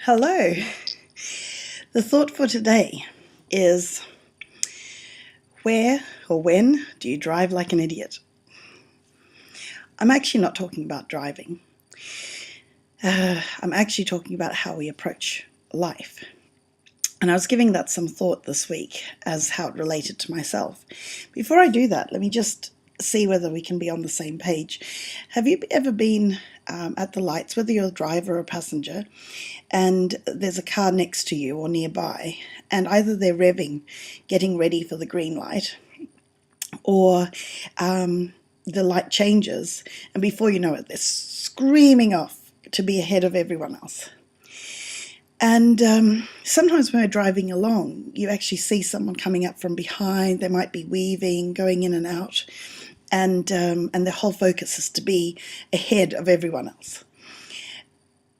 Hello. The thought for today is, where or when do you drive like an idiot? I'm actually not talking about driving. I'm actually talking about how we approach life. And I was giving that some thought this week as how it related to myself. Before I do that, let me just see whether we can be on the same page. Have you ever been at the lights, whether you're a driver or a passenger, and there's a car next to you or nearby, and either they're revving, getting ready for the green light, or the light changes, and before you know it, they're screaming off to be ahead of everyone else. And sometimes when we're driving along, you actually see someone coming up from behind. They might be weaving, going in and out, and their whole focus is to be ahead of everyone else.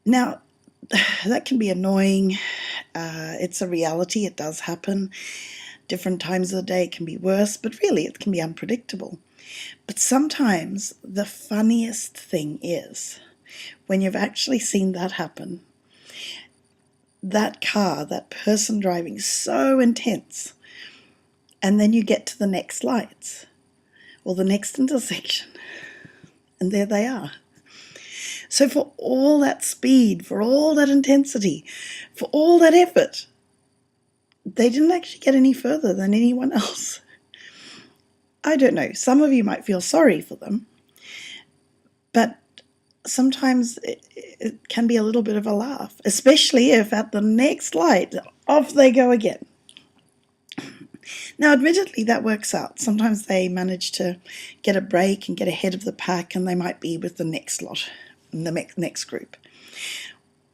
Now, that can be annoying. It's a reality. It does happen. Different times of the day it can be worse, but really it can be unpredictable. But sometimes the funniest thing is when you've actually seen that happen, that car, that person driving so intense, and then you get to the next lights or the next intersection, and there they are. So for all that speed, for all that intensity, for all that effort, they didn't actually get any further than anyone else. I don't know, some of you might feel sorry for them, but sometimes it can be a little bit of a laugh, especially if at the next light, off they go again. Now, admittedly, that works out. Sometimes they manage to get a break and get ahead of the pack, and they might be with the next lot, the next group.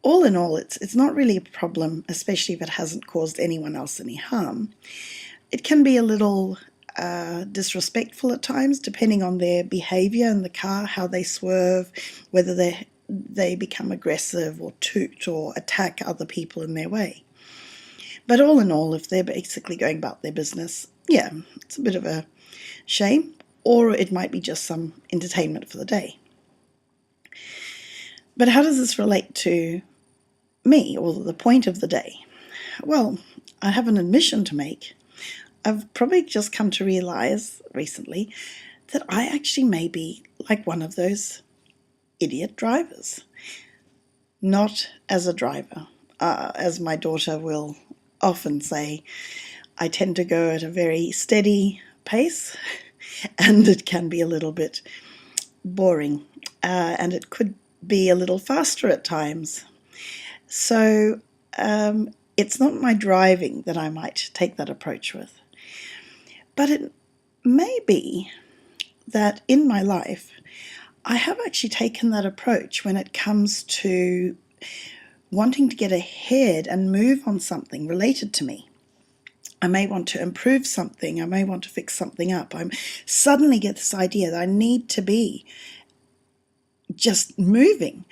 All in all, it's not really a problem, especially if it hasn't caused anyone else any harm. It can be a little disrespectful at times, depending on their behaviour in the car, how they swerve, whether they become aggressive or toot or attack other people in their way. But all in all, if they're basically going about their business, yeah, it's a bit of a shame, or it might be just some entertainment for the day. But how does this relate to me, or the point of the day? Well, I have an admission to make. I've probably just come to realize recently that I actually may be like one of those idiot drivers. Not as a driver. As my daughter will often say, I tend to go at a very steady pace, and it can be a little bit boring, and it could be a little faster at times. So it's not my driving that I might take that approach with. But it may be that in my life, I have actually taken that approach when it comes to wanting to get ahead and move on something related to me. I may want to improve something. I may want to fix something up. I suddenly get this idea that I need to be just moving.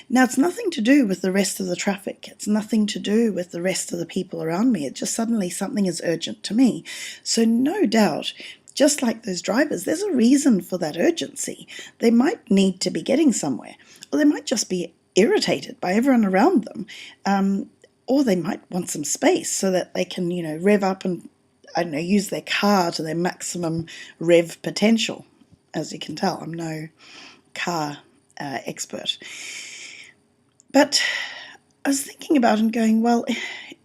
Now, it's nothing to do with the rest of the traffic. It's nothing to do with the rest of the people around me. It's just suddenly something is urgent to me. So no doubt, just like those drivers, there's a reason for that urgency. They might need to be getting somewhere, or they might just be irritated by everyone around them, or they might want some space so that they can, rev up and, use their car to their maximum rev potential. As you can tell, I'm no car expert. But I was thinking about and going, well,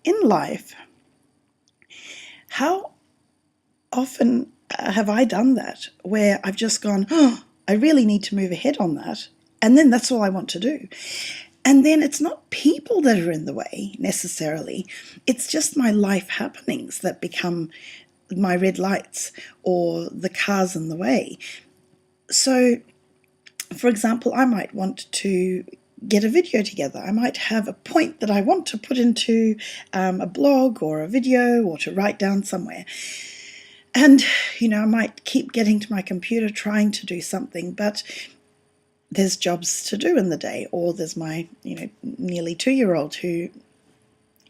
in life, how often have I done that, where I've just gone, oh, I really need to move ahead on that, and then that's all I want to do. And then it's not people that are in the way necessarily, it's just my life happenings that become my red lights or the cars in the way. So, for example, I might want to get a video together. I might have a point that I want to put into a blog or a video or to write down somewhere. And, I might keep getting to my computer trying to do something, but there's jobs to do in the day. Or there's my, nearly 2-year-old who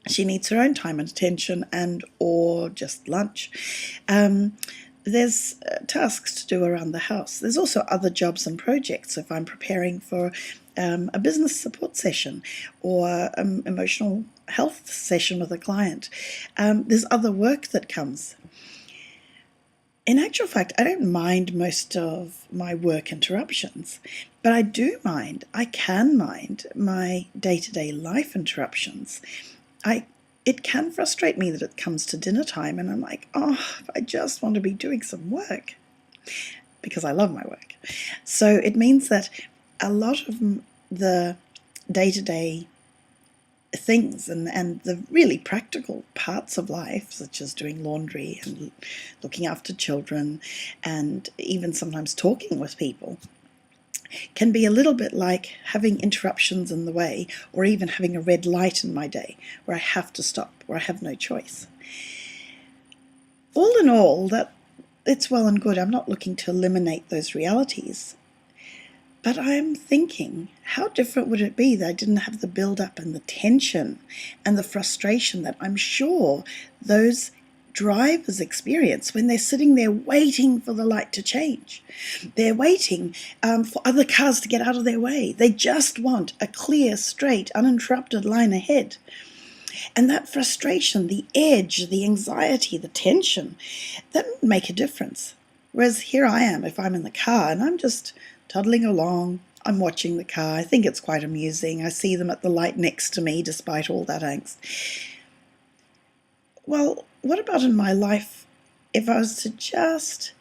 she needs her own time and attention, and or just lunch. There's tasks to do around the house. There's also other jobs and projects. If I'm preparing for a business support session or emotional health session with a client. There's other work that comes. In actual fact, I don't mind most of my work interruptions, but I can mind my day-to-day life interruptions. It can frustrate me that it comes to dinner time and I'm like, oh, I just want to be doing some work because I love my work. So it means that a lot of the day-to-day things and the really practical parts of life, such as doing laundry and looking after children and even sometimes talking with people, can be a little bit like having interruptions in the way, or even having a red light in my day where I have to stop, where I have no choice. All in all, that it's well and good. I'm not looking to eliminate those realities. But I'm thinking, how different would it be that I didn't have the build-up and the tension and the frustration that I'm sure those drivers experience when they're sitting there waiting for the light to change. They're waiting for other cars to get out of their way. They just want a clear, straight, uninterrupted line ahead. And that frustration, the edge, the anxiety, the tension, that would make a difference. Whereas here I am, if I'm in the car and I'm just toddling along, I'm watching the car. I think it's quite amusing. I see them at the light next to me despite all that angst. Well, what about in my life if I was to just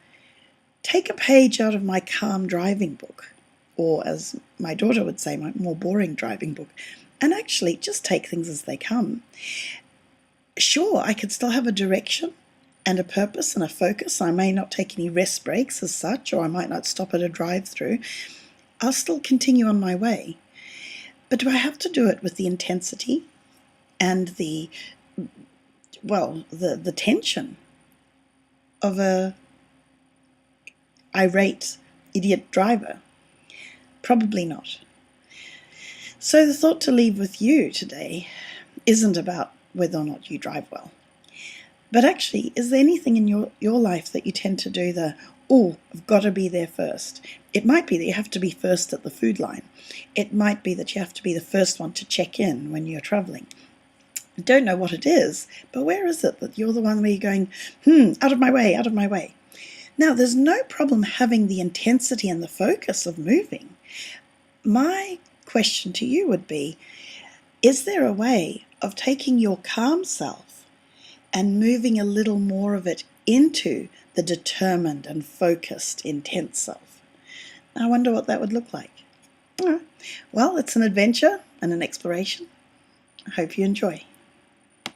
take a page out of my calm driving book, or as my daughter would say, my more boring driving book, and actually just take things as they come? Sure, I could still have a direction and a purpose and a focus. I may not take any rest breaks as such, or I might not stop at a drive-through. I'll still continue on my way. But do I have to do it with the intensity and the tension of a irate idiot driver? Probably not. So the thought to leave with you today isn't about whether or not you drive well. But actually, is there anything in your life that you tend to do I've got to be there first? It might be that you have to be first at the food line. It might be that you have to be the first one to check in when you're traveling. I don't know what it is, but where is it that you're the one where you're going, out of my way, out of my way? Now, there's no problem having the intensity and the focus of moving. My question to you would be, is there a way of taking your calm self and moving a little more of it into the determined and focused, intense self? I wonder what that would look like. Well, it's an adventure and an exploration. I hope you enjoy.